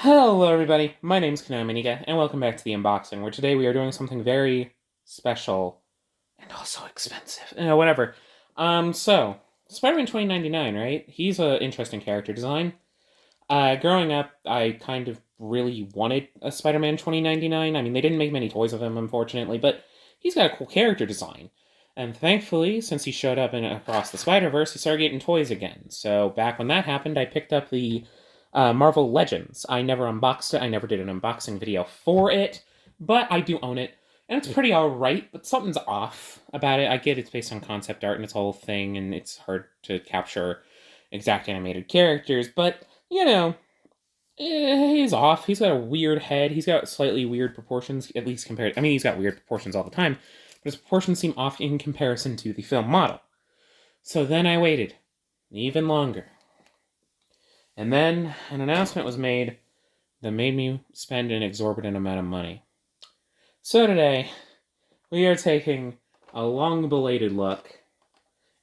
Hello everybody, my name is Kanaminika, and welcome back to the unboxing, where today we are doing something very special and also expensive. Whatever. Spider-Man 2099, right? He's an interesting character design. Growing up, I kind of really wanted a Spider-Man 2099. I mean, they didn't make many toys of him, unfortunately, but he's got a cool character design. And thankfully, since he showed up in Across the Spider-Verse, he started getting toys again. So back when that happened, I picked up the Marvel Legends. I never unboxed it. I never did an unboxing video for it, but I do own it. And it's pretty alright, but something's off about it. I get it's based on concept art and it's a whole thing, and it's hard to capture exact animated characters, but, he's off. He's got a weird head. He's got slightly weird proportions, at least compared. I mean, he's got weird proportions all the time, but his proportions seem off in comparison to the film model. So then I waited even longer. And then an announcement was made that made me spend an exorbitant amount of money. So today, we are taking a long-belated look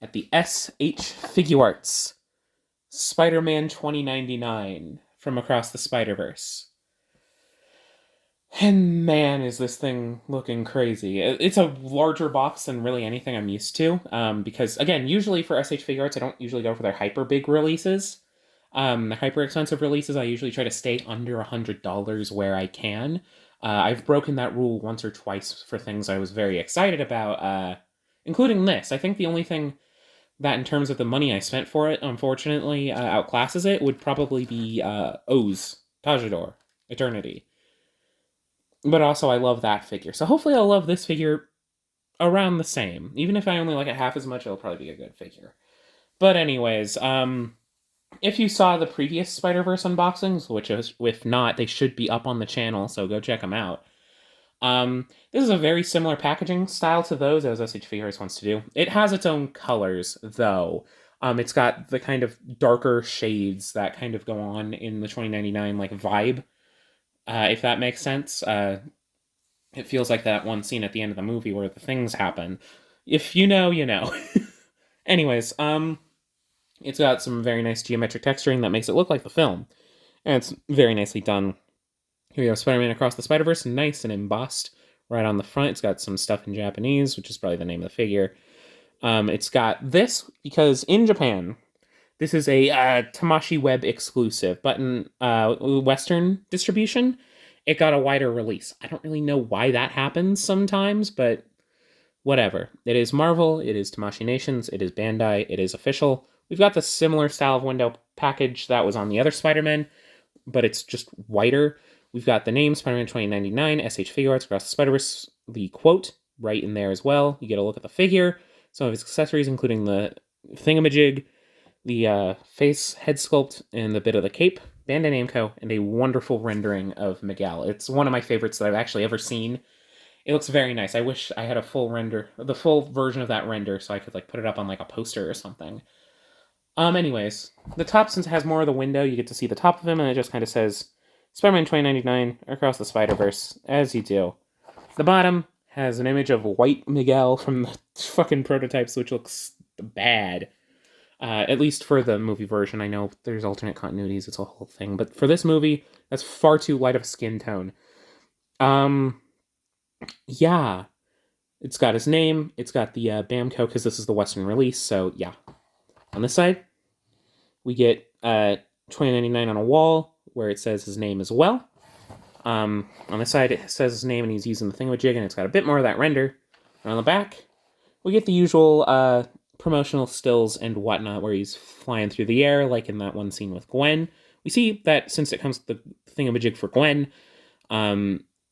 at the S.H. Figuarts Spider-Man 2099 from Across the Spider-Verse. And man, is this thing looking crazy. It's a larger box than really anything I'm used to, because, again, usually for S.H. Figuarts, I don't usually go for their hyper-big releases. The hyper-expensive releases, I usually try to stay under $100 where I can. I've broken that rule once or twice for things I was very excited about, including this. I think the only thing that, in terms of the money I spent for it, unfortunately, outclasses it, would probably be O's, Tajador, Eternity. But also, I love that figure. So hopefully I'll love this figure around the same. Even if I only like it half as much, it'll probably be a good figure. But anyways, if you saw the previous Spider-Verse unboxings, which is, if not, they should be up on the channel, so go check them out. This is a very similar packaging style to those as SH Figuarts wants to do. It has its own colors, though. It's got the kind of darker shades that kind of go on in the 2099 like vibe, if that makes sense. It feels like that one scene at the end of the movie where the things happen. If you know, you know. Anyways, it's got some very nice geometric texturing that makes it look like the film. And it's very nicely done. Here we have Spider-Man Across the Spider-Verse, nice and embossed right on the front. It's got some stuff in Japanese, which is probably the name of the figure. It's got this, because in Japan, this is a Tamashi Web exclusive, but in Western distribution, it got a wider release. I don't really know why that happens sometimes, but whatever. It is Marvel, it is Tamashi Nations, it is Bandai, it is official. We've got the similar style of window package that was on the other Spider-Man, but it's just whiter. We've got the name, Spider-Man 2099, S.H. Figuarts, Across the Spider-Verse, the quote right in there as well. You get a look at the figure, some of his accessories, including the thingamajig, the face head sculpt, and the bit of the cape, Bandai Namco, and a wonderful rendering of Miguel. It's one of my favorites that I've actually ever seen. It looks very nice. I wish I had a full render, the full version of that render, so I could like put it up on like a poster or something. Anyways, the top, since it has more of the window, you get to see the top of him, and it just kind of says Spider-Man 2099 Across the Spider-Verse, as you do. The bottom has an image of White Miguel from the fucking prototypes, which looks bad. At least for the movie version. I know there's alternate continuities, it's a whole thing, but for this movie, that's far too light of a skin tone. Yeah. It's got his name, it's got the Bamco, because this is the Western release, so yeah. On this side, we get 2099 on a wall, where it says his name as well. On this side, it says his name, and he's using the thingamajig, and it's got a bit more of that render. And on the back, we get the usual promotional stills and whatnot, where he's flying through the air, like in that one scene with Gwen. We see that since it comes with the thingamajig for Gwen,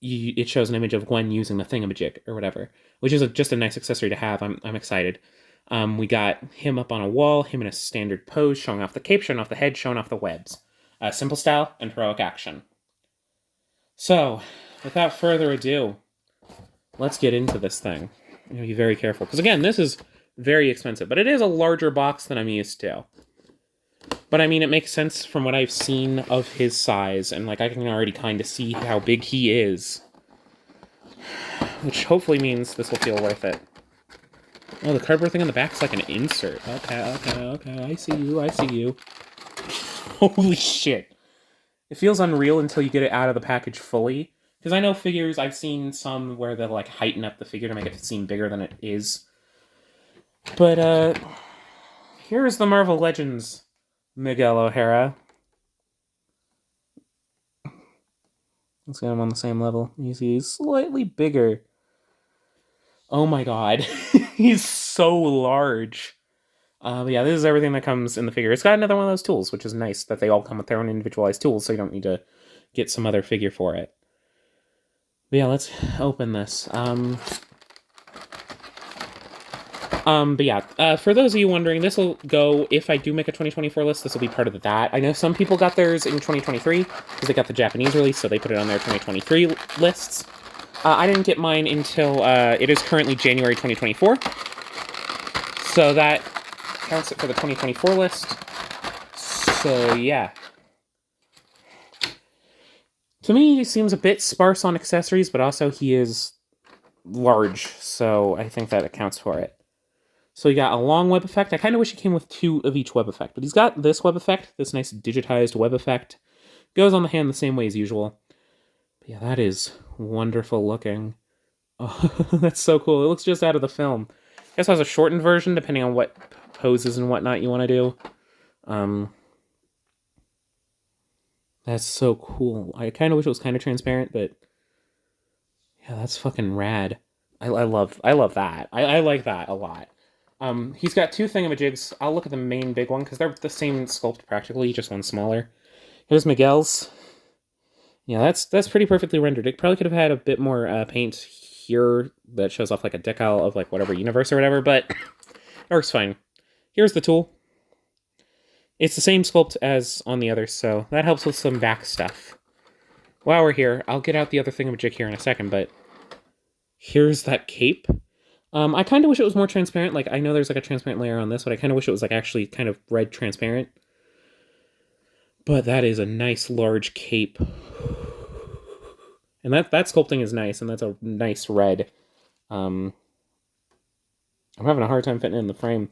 it shows an image of Gwen using the thingamajig, or whatever, which is just a nice accessory to have. I'm excited. We got him up on a wall, him in a standard pose, showing off the cape, showing off the head, showing off the webs. Simple style and heroic action. So, without further ado, let's get into this thing. I'm going to be very careful, because again, this is very expensive, but it is a larger box than I'm used to. But I mean, it makes sense from what I've seen of his size, and like I can already kind of see how big he is. Which hopefully means this will feel worth it. Oh, the cardboard thing on the back is like an insert. Okay, I see you. Holy shit. It feels unreal until you get it out of the package fully. Because I know figures, I've seen some where they'll like heighten up the figure to make it seem bigger than it is. But here's the Marvel Legends Miguel O'Hara. Let's get him on the same level. You see, he's slightly bigger. Oh my god. He's so large. But yeah, this is everything that comes in the figure. It's got another one of those tools, which is nice that they all come with their own individualized tools, so you don't need to get some other figure for it. But yeah, let's open this. But yeah, for those of you wondering, this will go, if I do make a 2024 list, this will be part of that. I know some people got theirs in 2023, because they got the Japanese release, so they put it on their 2023 lists. I didn't get mine until, it is currently January 2024. So that counts it for the 2024 list. So, yeah. To me, he seems a bit sparse on accessories, but also he is large, so I think that accounts for it. So you got a long web effect. I kind of wish he came with 2 of each web effect, but he's got this web effect, this nice digitized web effect. Goes on the hand the same way as usual. But yeah, that is wonderful looking. Oh, that's so cool. It looks just out of the film. I guess it has a shortened version, depending on what poses and whatnot you want to do. That's so cool. I kind of wish it was kind of transparent, but yeah, that's fucking rad. I love that. I like that a lot. He's got 2 thingamajigs. I'll look at the main big one, because they're the same sculpt practically, just one smaller. Here's Miguel's. Yeah, that's pretty perfectly rendered. It probably could have had a bit more paint here that shows off like a decal of like whatever universe or whatever, but it works fine. Here's the tool. It's the same sculpt as on the others, so that helps with some back stuff. While we're here, I'll get out the other thingamajig here in a second, but here's that cape. I kind of wish it was more transparent. Like, I know there's like a transparent layer on this, but I kind of wish it was like actually kind of red transparent. But that is a nice large cape. And that sculpting is nice, and that's a nice red. I'm having a hard time fitting it in the frame.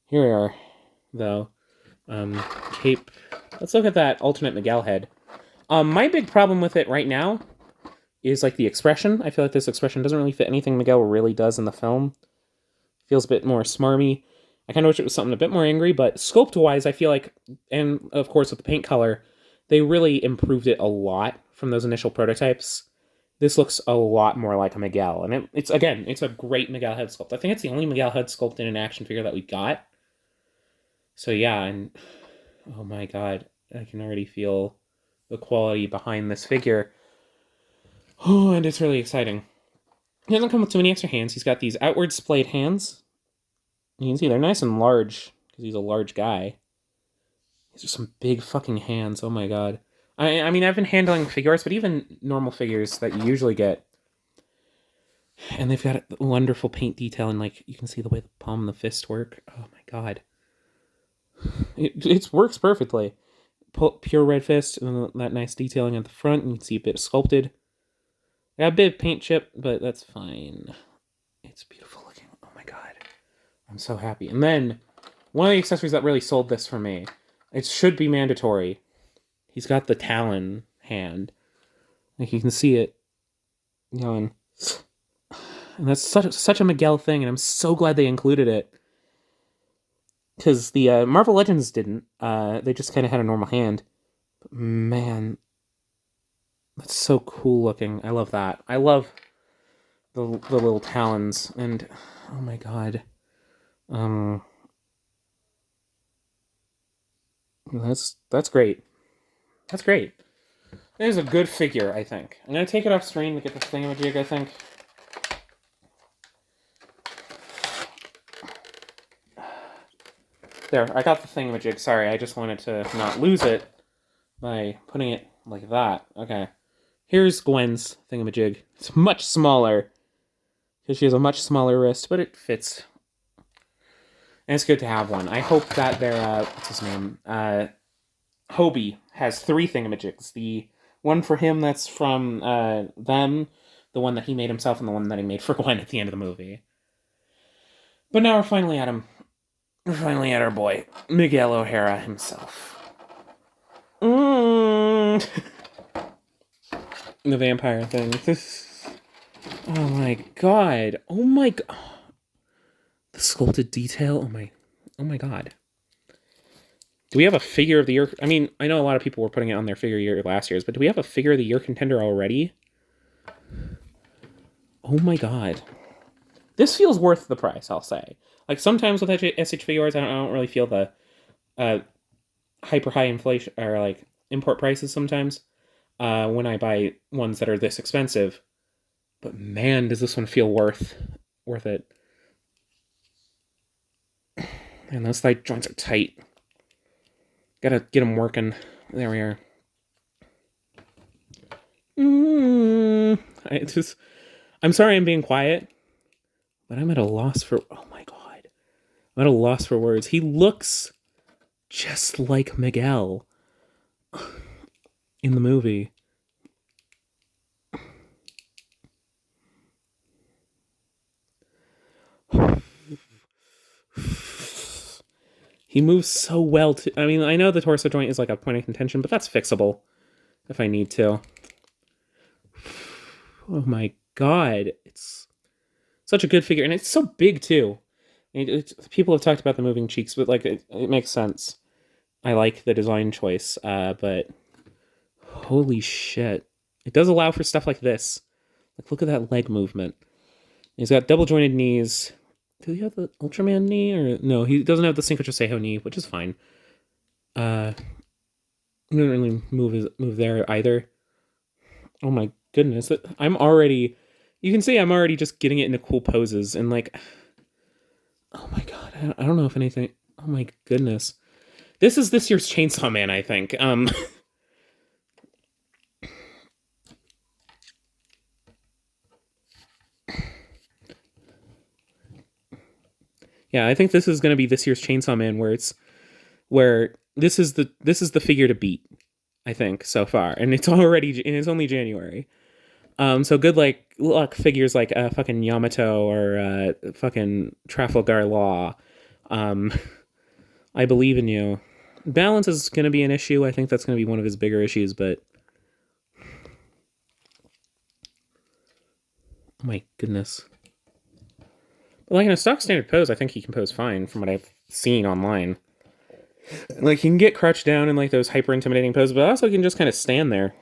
Here we are, though. Cape. Let's look at that alternate Miguel head. My big problem with it right now is like the expression. I feel like this expression doesn't really fit anything Miguel really does in the film. Feels a bit more smarmy. I kind of wish it was something a bit more angry, but sculpt-wise, I feel like, and of course with the paint color, they really improved it a lot from those initial prototypes. This looks a lot more like a Miguel, and it's a great Miguel head sculpt. I think it's the only Miguel head sculpt in an action figure that we got. So yeah, and oh my god, I can already feel the quality behind this figure. Oh, and it's really exciting. He doesn't come with too many extra hands. He's got these outward splayed hands. You can see they're nice and large, because he's a large guy. These are some big fucking hands, oh my god. I mean, I've been handling Figuarts, but even normal figures that you usually get, and they've got a wonderful paint detail, and like, you can see the way the palm and the fist work. Oh my god. It works perfectly. Pure red fist, and that nice detailing at the front, and you can see a bit sculpted. Got a bit of paint chip, but that's fine. It's beautiful looking. Oh my god. I'm so happy. And then, one of the accessories that really sold this for me, it should be mandatory. He's got the Talon hand. Like, you can see it going. And that's such a Miguel thing, and I'm so glad they included it. Because the Marvel Legends didn't. They just kind of had a normal hand. But man, that's so cool looking. I love that. I love the little talons, and oh my god. That's great. That's great. It is a good figure, I think. I'm gonna take it off screen to get the thingamajig, I think. There, I got the thingamajig. Sorry, I just wanted to not lose it by putting it like that. Okay. Here's Gwen's thingamajig. It's much smaller, because she has a much smaller wrist, but it fits. And it's good to have one. I hope that their, what's his name? Hobie has 3 thingamajigs. The one for him that's from them, the one that he made himself, and the one that he made for Gwen at the end of the movie. But now we're finally at him. We're finally at our boy, Miguel O'Hara himself. The vampire thing. Oh my god. Oh my god. The sculpted detail. Oh my god. Do we have a figure of the year? I mean, I know a lot of people were putting it on their figure year last year's, but do we have a figure of the year contender already? Oh my god. This feels worth the price, I'll say. Like, sometimes with SH Figuarts, I don't really feel the hyper high inflation, or like import prices sometimes when I buy ones that are this expensive. But man, does this one feel worth it. Man, those thigh joints are tight. Gotta get them working. There we are. I'm sorry I'm being quiet, but I'm at a loss for... Oh my god. I'm at a loss for words. He looks just like Miguel in the movie. He moves so well too. I mean, I know the torso joint is like a point of contention, but that's fixable if I need to. Oh my god, it's such a good figure, and it's so big too. People have talked about the moving cheeks, but like it makes sense. I like the design choice, but holy shit, it does allow for stuff like this. Like, look at that leg movement. He's got double jointed knees. Does he have the Ultraman knee, or no? He doesn't have the Cinco de Sejo knee, which is fine. He didn't really move there either. Oh my goodness, I'm already. You can see I'm already just getting it into cool poses, and like, oh my god, I don't know if anything. Oh my goodness, this is this year's Chainsaw Man, I think. Yeah, I think this is going to be this year's Chainsaw Man, where this is the figure to beat. I think so far, and it's only January. So good luck figures like fucking Yamato or fucking Trafalgar Law. I believe in you. Balance is going to be an issue. I think that's going to be one of his bigger issues, but oh my goodness. But like in a stock standard pose, I think he can pose fine from what I've seen online. Like, he can get crouched down in like those hyper intimidating poses, but also he can just kind of stand there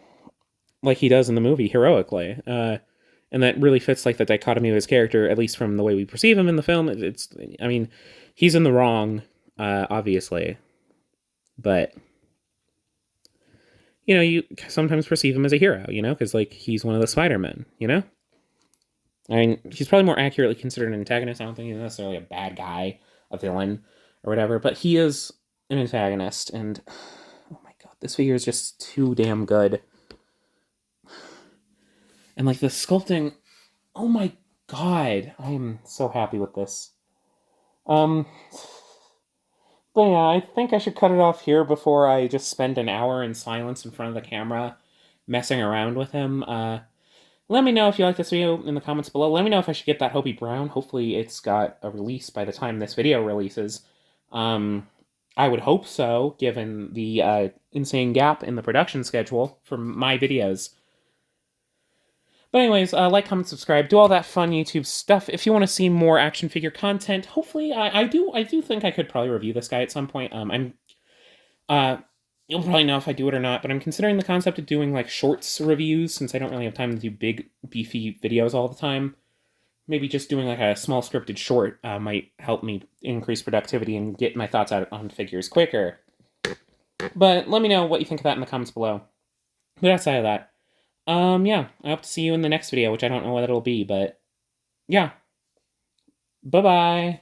like he does in the movie heroically. And that really fits like the dichotomy of his character, at least from the way we perceive him in the film. I mean, he's in the wrong, obviously, but you know, you sometimes perceive him as a hero, you know, because like he's one of the Spider-Men, you know. I mean, he's probably more accurately considered an antagonist. I don't think he's necessarily a bad guy, a villain, or whatever, but he is an antagonist, and oh my god, this figure is just too damn good. And like the sculpting, oh my god, I am so happy with this. But yeah, I think I should cut it off here before I just spend an hour in silence in front of the camera messing around with him. Let me know if you like this video in the comments below. Let me know if I should get that Hobie Brown. Hopefully it's got a release by the time this video releases. I would hope so, given the insane gap in the production schedule for my videos. But anyways, like, comment, subscribe, do all that fun YouTube stuff. If you want to see more action figure content, hopefully, I do think I could probably review this guy at some point. You'll probably know if I do it or not, but I'm considering the concept of doing like shorts reviews since I don't really have time to do big, beefy videos all the time. Maybe just doing like a small scripted short might help me increase productivity and get my thoughts out on figures quicker. But let me know what you think of that in the comments below. But outside of that, yeah, I hope to see you in the next video, which I don't know what it'll be, but yeah. Bye-bye.